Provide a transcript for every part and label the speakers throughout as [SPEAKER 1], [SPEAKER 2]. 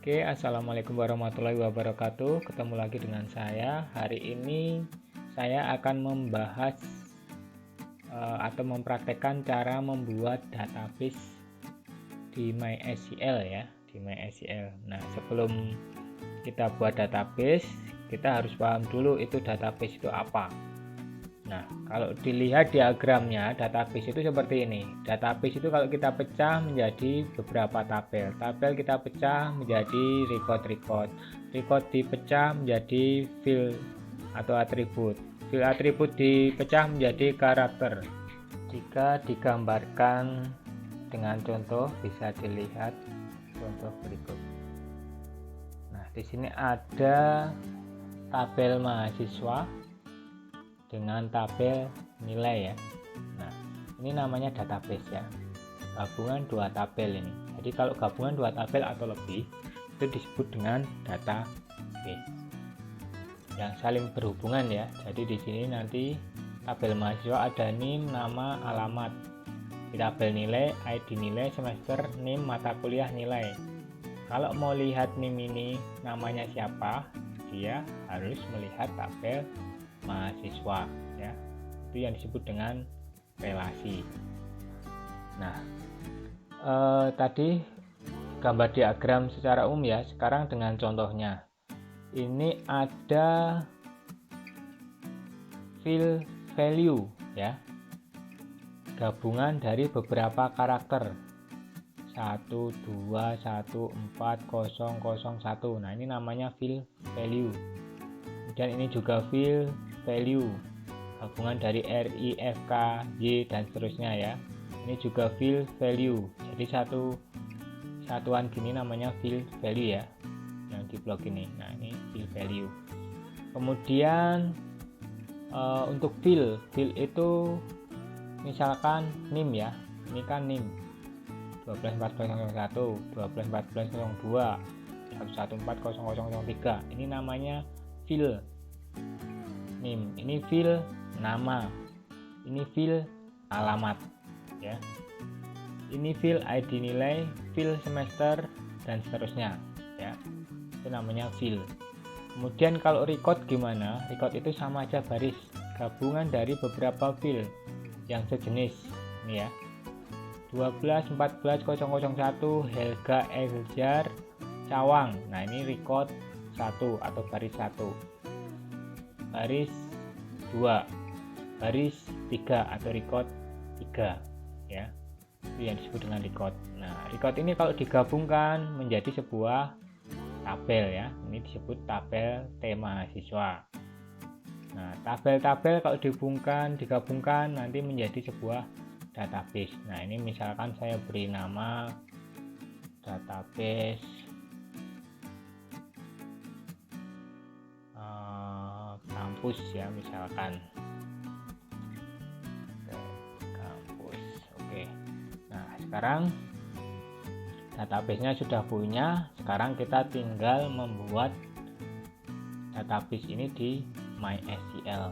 [SPEAKER 1] Oke, assalamualaikum warahmatullahi wabarakatuh. Ketemu lagi dengan saya. Hari ini saya akan membahas atau mempraktekkan cara membuat database di MySQL ya, di MySQL. Nah, sebelum kita buat database, kita harus paham dulu itu database itu apa. Nah, kalau dilihat diagramnya, database itu seperti ini. Database itu kalau kita pecah menjadi beberapa tabel. Tabel kita pecah menjadi record. Record dipecah menjadi field atau atribut. Field atribut dipecah menjadi karakter. Jika digambarkan dengan contoh, bisa dilihat contoh berikut. Nah, di sini ada tabel mahasiswa dengan tabel nilai ya. Nah, ini namanya database ya, gabungan dua tabel ini. Jadi kalau gabungan dua tabel atau lebih itu disebut dengan database yang saling berhubungan ya. Jadi di sini nanti tabel mahasiswa ada NIM, nama, alamat. Di tabel nilai, ID nilai, semester, NIM, mata kuliah, nilai. Kalau mau lihat NIM ini namanya siapa, dia harus melihat tabel mahasiswa ya, itu yang disebut dengan relasi. Nah, tadi gambar diagram secara umum ya, sekarang dengan contohnya. Ini ada field value ya, gabungan dari beberapa karakter 1, 2, 1, 4, 0, 0, 1. Nah, ini namanya field value. Kemudian ini juga field value, gabungan dari R, I, F, K, Y dan seterusnya ya. Ini juga field value. Jadi satuan gini namanya field value ya, yang di blok ini. Nah, ini field value. Kemudian untuk field itu misalkan NIM ya. Ini kan NIM 121401, 121402, 1140003. Ini namanya field NIM, ini field nama, ini field alamat ya, ini field ID nilai, field semester dan seterusnya ya, itu namanya field. Kemudian kalau record gimana? Record itu sama aja, baris gabungan dari beberapa field yang sejenis ini ya, 1214001 Helga Eljar Cawang. Nah, ini record 1 atau baris 1, baris 2, baris 3 atau record 3 ya, itu yang disebut dengan record. Nah, record ini kalau digabungkan menjadi sebuah tabel ya, ini disebut tabel T mahasiswa. Nah, tabel-tabel kalau digabungkan nanti menjadi sebuah database. Nah, ini misalkan saya beri nama database kampus ya, misalkan kampus. Oke. Nah, sekarang database-nya sudah punya. Sekarang kita tinggal membuat database ini di MySQL.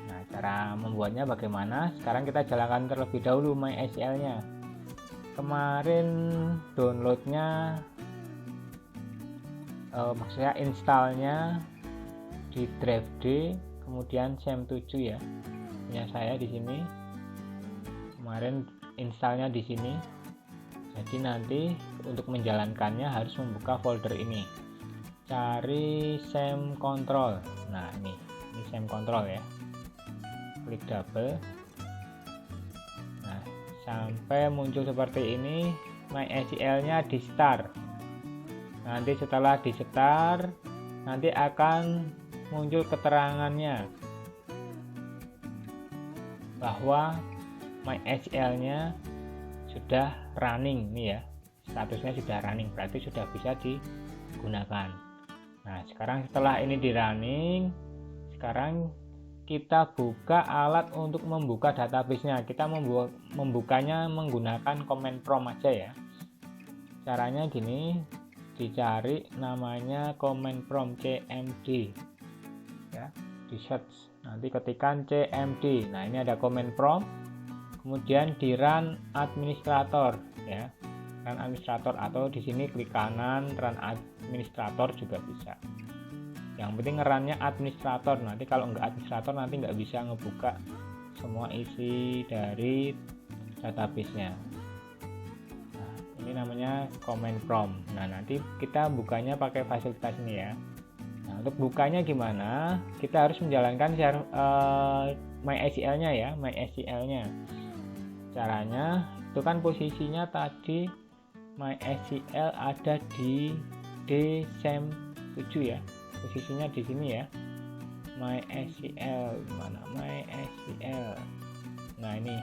[SPEAKER 1] Nah, cara membuatnya bagaimana? Sekarang kita jalankan terlebih dahulu MySQL-nya. Kemarin downloadnya, maksudnya installnya di drive D, kemudian SEM7 ya, punya saya di sini. Kemarin installnya di sini. Jadi nanti untuk menjalankannya harus membuka folder ini, cari SEM control. Nah, ini SEM control ya, klik double. Nah, sampai muncul seperti ini, MySQL-nya di start. Nanti setelah di start, nanti akan muncul keterangannya bahwa MySQL-nya sudah running nih ya, statusnya sudah running, berarti sudah bisa digunakan. Nah, sekarang setelah ini di running, sekarang kita buka alat untuk membuka database-nya. Kita membukanya menggunakan command prompt aja ya. Caranya gini, dicari namanya command prompt cmd ya, di search, nanti ketikkan cmd. Nah, ini ada command prompt, kemudian di run administrator ya. run administrator, atau di sini klik kanan run administrator juga bisa. Yang penting ngerannya administrator. Nanti kalau nggak administrator nanti nggak bisa ngebuka semua isi dari database-nya. Nah, ini namanya command prompt. Nah, nanti kita bukanya pakai fasilitas ini ya. Nah, untuk bukanya gimana? Kita harus menjalankan MySQL-nya ya, MySQL-nya. Caranya itu kan posisinya tadi MySQL ada di DSAM7 ya. Posisinya di sini ya. MySQL mana? MySQL. Nah, ini.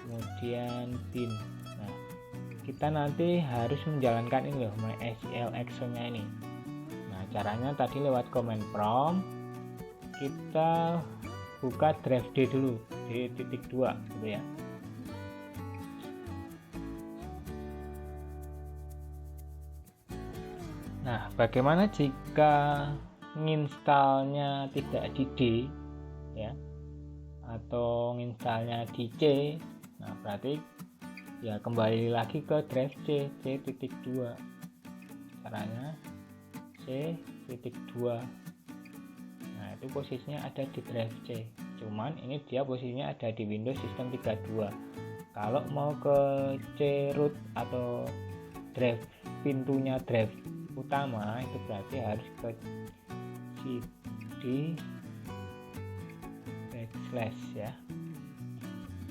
[SPEAKER 1] Kemudian bin. Nah, kita nanti harus menjalankan ini loh, MySQL action-nya ini. Nah, caranya tadi lewat command prompt kita buka drive D dulu, D.2 gitu ya. Nah, bagaimana jika nginstalnya tidak di D ya, atau nginstalnya di C? Nah, berarti ya kembali lagi ke drive C.2. Caranya C.2. Nah, itu posisinya ada di drive C. Cuman ini dia posisinya ada di Windows System 32. Kalau mau ke C root atau drive pintunya drive utama, itu berarti harus ke cd backslash ya.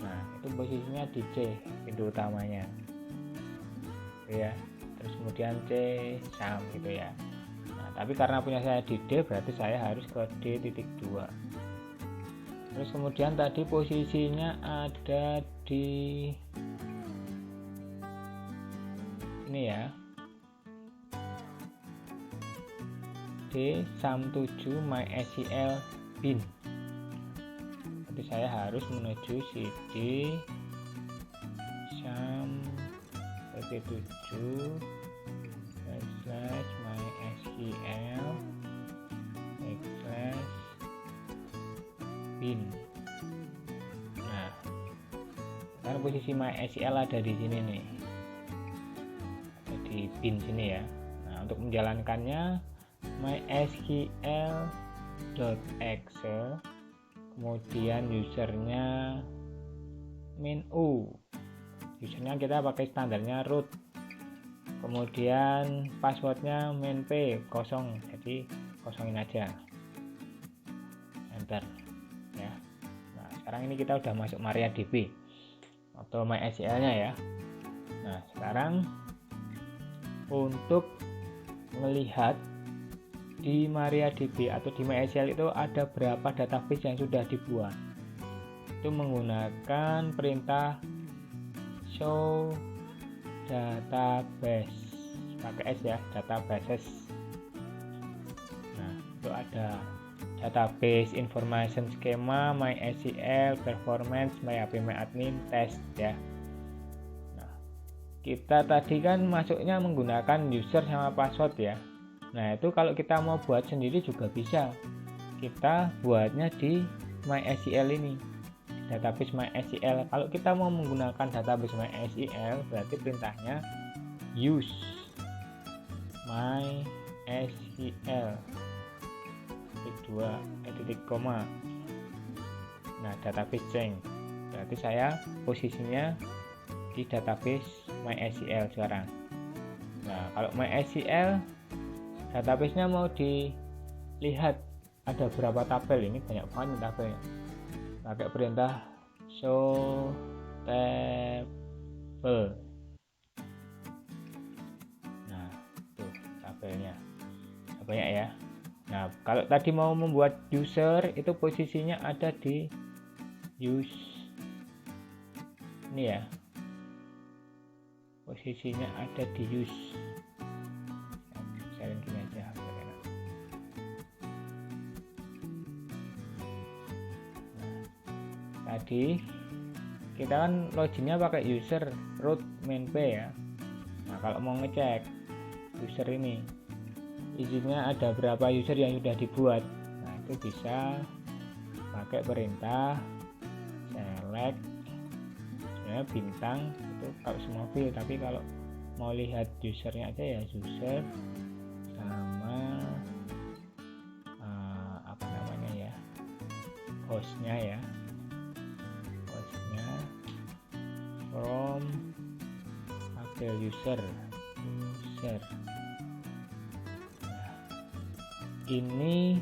[SPEAKER 1] Nah, itu posisinya di C, pintu utamanya gitu ya. Terus kemudian C SAM gitu ya. Nah, tapi karena punya saya di D, berarti saya harus ke D.2. Terus kemudian tadi posisinya ada di ini ya, D SAM7 MySQL bin. Jadi saya harus menuju cd SAM7 backslash MySQL backslash bin. Nah, karena posisi MySQL ada di sini nih, ada di bin sini ya. Nah, untuk menjalankannya mysql.excel, kemudian usernya min u, usernya kita pakai standarnya root, kemudian passwordnya min p kosong, jadi kosongin aja, enter ya. Nah, sekarang ini kita udah masuk MariaDB atau MySQL nya ya. Nah, sekarang untuk melihat di MariaDB atau di MySQL itu ada berapa database yang sudah dibuat, itu menggunakan perintah show database, pakai S ya, databases. Nah, itu ada database information schema, MySQL performance, MyAdmin, test ya. Nah, kita tadi kan masuknya menggunakan user sama password ya. Nah, itu kalau kita mau buat sendiri juga bisa. Kita buatnya di MySQL ini, database MySQL. Kalau kita mau menggunakan database MySQL, berarti perintahnya use MySQL titik koma. Nah, database change. Berarti saya posisinya di database MySQL sekarang. Nah, kalau MySQL database-nya mau dilihat ada berapa tabel, ini banyak banget tabelnya, pakai perintah show table. Nah, tuh tabelnya banyak ya. Nah, kalau tadi mau membuat user, itu posisinya ada di use ini ya, posisinya ada di use. Sharing gini aja. Nah, tadi kita kan loginnya pakai user root main p ya. Nah, kalau mau ngecek user ini izinnya ada berapa user yang sudah dibuat, nah itu bisa pakai perintah select ya, bintang itu kalau semua field, tapi kalau mau lihat usernya aja ya user sama apa namanya ya, hostnya ya, hostnya from tabel user. Nah, ini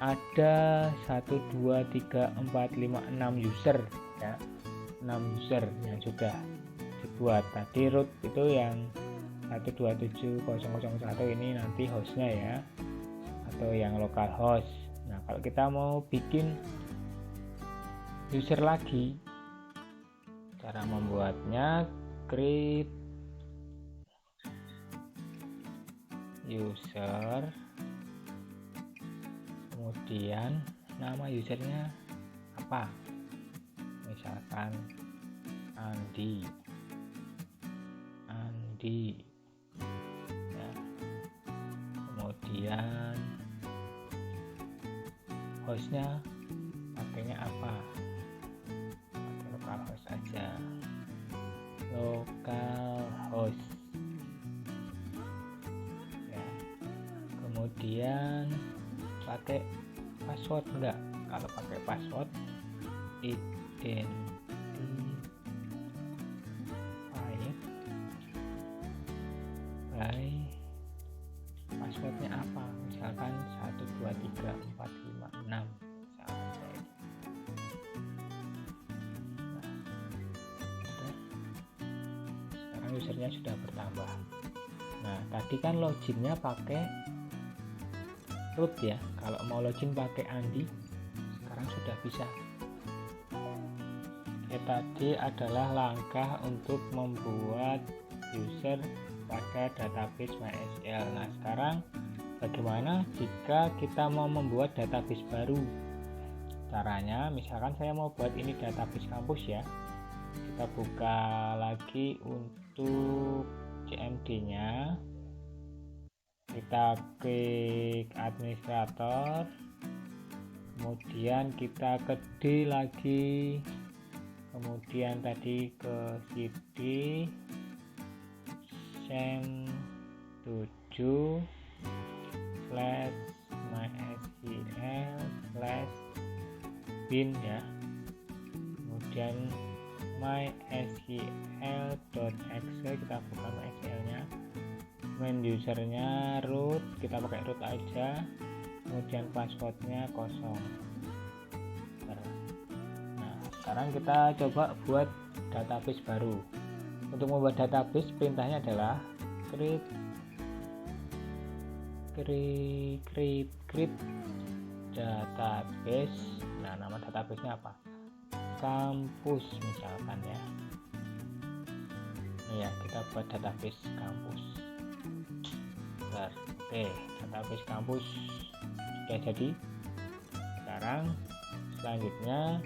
[SPEAKER 1] ada 1 2 3 4 5 6 user ya, 6 user yang sudah dibuat. Tadi root itu yang 127.0.0.1 ini nanti hostnya ya, atau yang localhost. Nah, kalau kita mau bikin user lagi, cara membuatnya create user, kemudian nama usernya apa, misalkan Andi ya. Kemudian hostnya pakainya apa, pakai localhost aja, localhost ya. Kemudian pakai password enggak, kalau pakai password identify by passwordnya apa, misalkan 1 2 3 4 5 6 misalkan saya. Nah, sekarang usernya sudah bertambah. Nah, tadi kan loginnya pakai root ya, kalau mau login pakai Andi sekarang sudah bisa. Oke, tadi adalah langkah untuk membuat user pada database MySQL. Nah, sekarang bagaimana jika kita mau membuat database baru? Caranya, misalkan saya mau buat ini database kampus ya, kita buka lagi untuk CMD-nya, kita klik administrator, kemudian kita ke D lagi, kemudian tadi ke cd sem7/mysql/bin ya, kemudian mysql.exe, kita buka mysql-nya, main usernya root, kita pakai root aja, kemudian passwordnya kosong. Nah, sekarang kita coba buat database baru. Untuk membuat database, perintahnya adalah create database. Nah, nama databasenya apa? Kampus misalkan ya. Nah, ya, kita buat database kampus. Oke, database kampus sudah jadi. Sekarang selanjutnya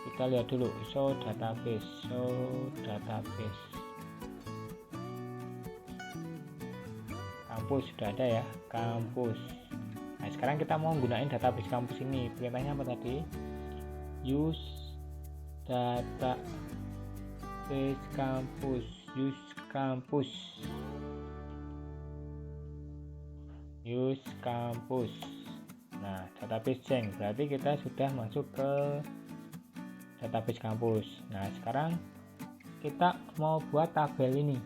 [SPEAKER 1] kita lihat dulu show database. Kampus sudah ada ya, kampus. Nah, sekarang kita mau gunain database kampus ini. Perintahnya apa tadi? Use database kampus. Use kampus. Nah, database change berarti kita sudah masuk ke database kampus. Nah, sekarang kita mau buat tabel ini.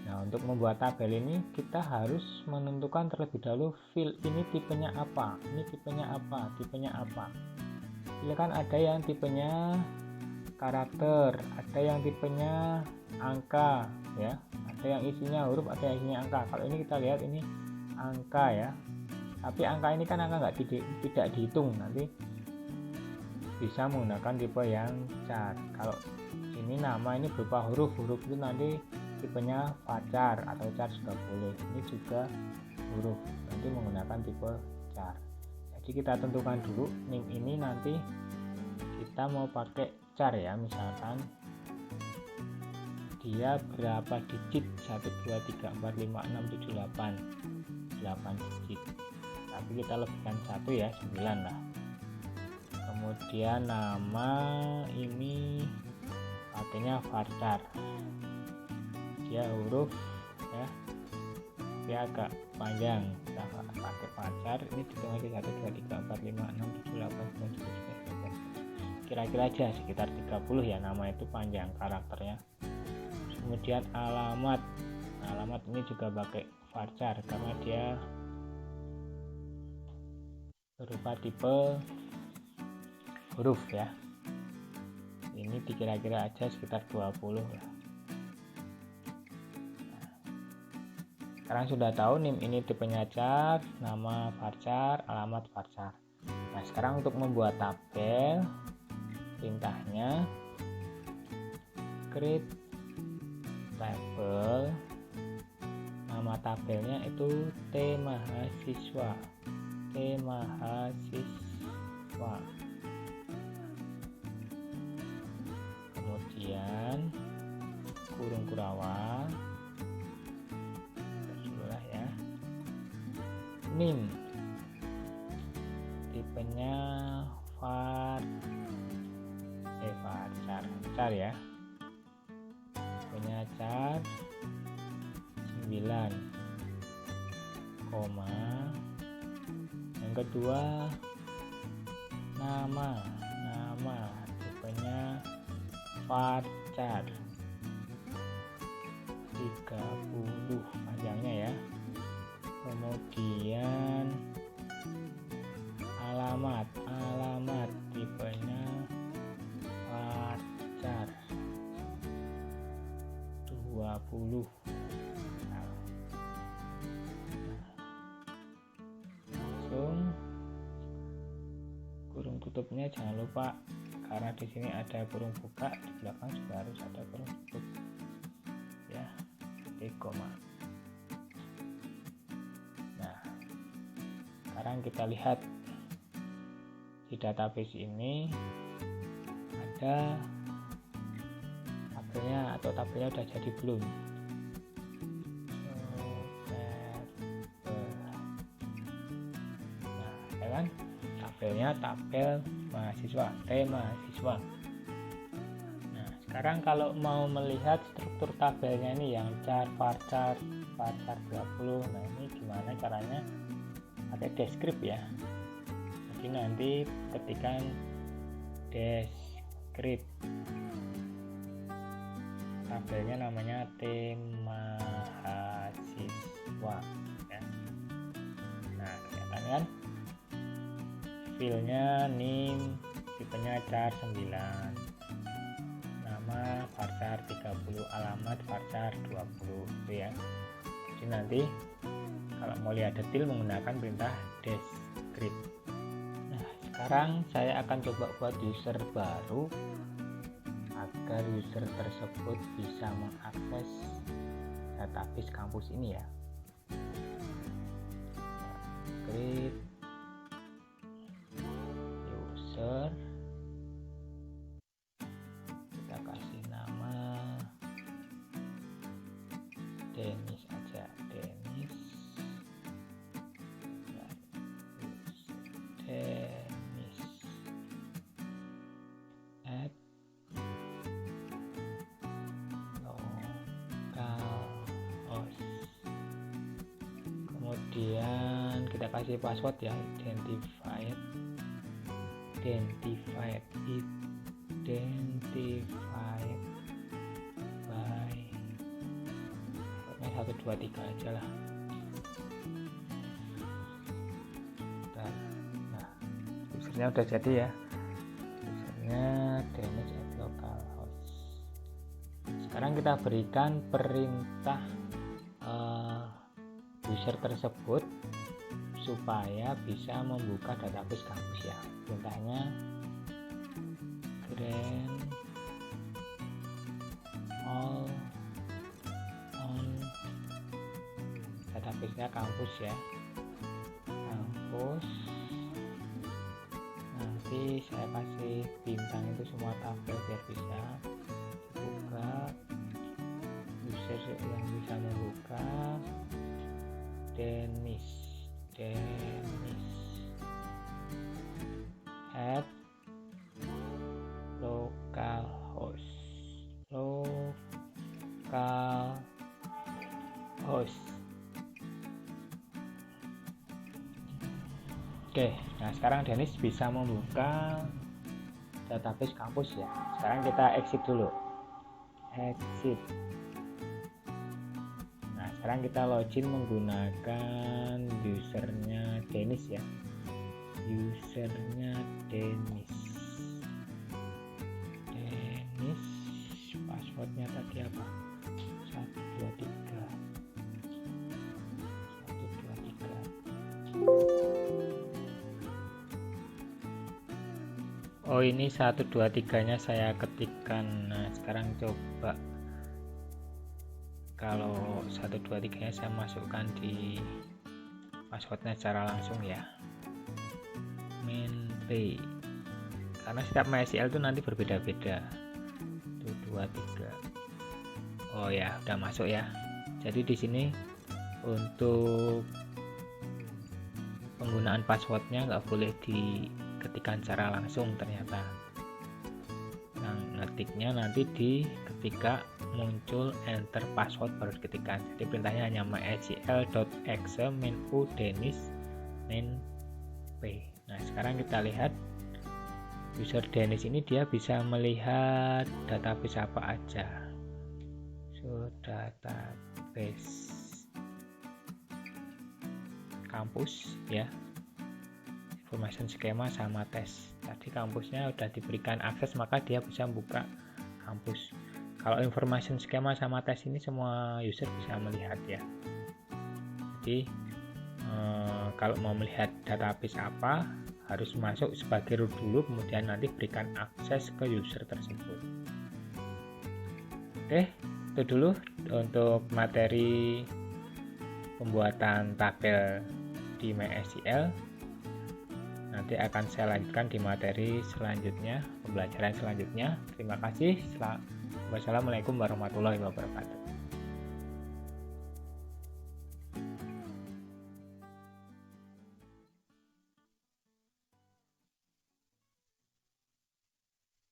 [SPEAKER 1] Nah, untuk membuat tabel ini kita harus menentukan terlebih dahulu field ini tipenya apa, ini tipenya apa, tipenya apa. Silakan, ada yang tipenya karakter, ada yang tipenya angka ya, ada yang isinya huruf, ada yang isinya angka. Kalau ini kita lihat ini angka ya, tapi angka ini kan angka tidak dihitung, nanti bisa menggunakan tipe yang char. Kalau ini nama ini berupa huruf itu nanti tipenya varchar atau char juga boleh. Ini juga huruf, nanti menggunakan tipe char. Jadi kita tentukan dulu name ini, nanti kita mau pakai char ya, misalkan dia berapa digit, 1 2 3 4 5 6 7 8 digit, tapi kita lebihkan 1 ya, 9 lah. Kemudian nama ini pakainya varchar. Dia huruf ya, dia agak panjang. Kita pakai varchar. Ini dihitung lagi 1 2 3 4 5 6 7 8 9 10 11 12. Kira-kira aja sekitar 30 ya, nama itu panjang karakternya. Kemudian alamat. Alamat ini juga pakai varchar karena dia berupa tipe huruf ya. Ini dikira-kira aja sekitar 20 ya. Sekarang sudah tahu NIM ini tipenya char, nama varchar, alamat varchar. Nah, sekarang untuk membuat tabel, perintahnya create tabel. Nama tabelnya itu T mahasiswa. T mahasiswa. Kemudian kurung kurawal. Ya. NIM tipenya varchar ya. Tipenya char 9, koma. Yang kedua nama tipenya varchar 30 panjangnya ya. Kemudian alamat tipenya varchar 20. Langsung kurung tutupnya jangan lupa, karena di sini ada kurung buka, di belakang juga harus ada kurung tutup ya, titik koma. Nah, sekarang kita lihat di database ini ada tabelnya, atau tabelnya udah jadi belum. Nah, ya kan, tabelnya tabel mahasiswa, T mahasiswa. Nah, sekarang kalau mau melihat struktur tabelnya ini yang char, varchar 20. Nah, ini gimana caranya? Pakai descript ya. Jadi nanti ketikan descript, tabelnya namanya T mahasiswa ya. Nah, kelihatan kan, filenya NIM, tipenya char 9, nama varchar 30, alamat varchar 20 itu ya. Jadi nanti kalau mau lihat detail menggunakan perintah descript. Nah, sekarang saya akan coba buat user baru agar user tersebut bisa mengakses database kampus ini ya. Create user, kita kasih nama Dennis aja, Dennis at localhost. Kemudian kita kasih password ya, identified by 1 2 3 aja lah. Nah, usernya udah jadi ya, usernya Dennis at localhost. Sekarang kita berikan perintah user tersebut supaya bisa membuka database kampus ya. Perintahnya grand all on database-nya kampus ya, kampus. Nanti saya kasih bintang itu semua tabel biar bisa dibuka. User yang bisa membuka Dennis at localhost. local host. Oke, nah sekarang Dennis bisa membuka database kampus ya. Sekarang kita exit dulu. Exit. Nah, sekarang kita login menggunakan usernya Dennis ya. Usernya Dennis. Passwordnya tadi apa? 123. Oh, ini 123-nya saya ketikkan. Nah, sekarang coba kalau 123-nya saya masukkan di passwordnya secara langsung ya. Mainpay. Karena setiap MySQL itu nanti berbeda-beda. 123. Oh ya, udah masuk ya. Jadi di sini untuk penggunaan passwordnya nggak boleh diketikkan secara langsung ternyata. Yang ngetiknya nanti ketika muncul enter password baru diketikkan. Jadi perintahnya hanya mysql.exe mainfo Dennis mainpay. Nah, sekarang kita lihat user Dennis ini dia bisa melihat database apa aja. So, database kampus ya, information schema sama tes. Tadi kampusnya udah diberikan akses, maka dia bisa buka kampus. Kalau information schema sama tes ini semua user bisa melihat ya. Jadi kalau mau melihat database apa, harus masuk sebagai root dulu, kemudian nanti berikan akses ke user tersebut. Oke, itu dulu untuk materi pembuatan tabel di MySQL. Nanti akan saya lanjutkan di materi selanjutnya, pembelajaran selanjutnya. Terima kasih. Wassalamualaikum warahmatullahi wabarakatuh.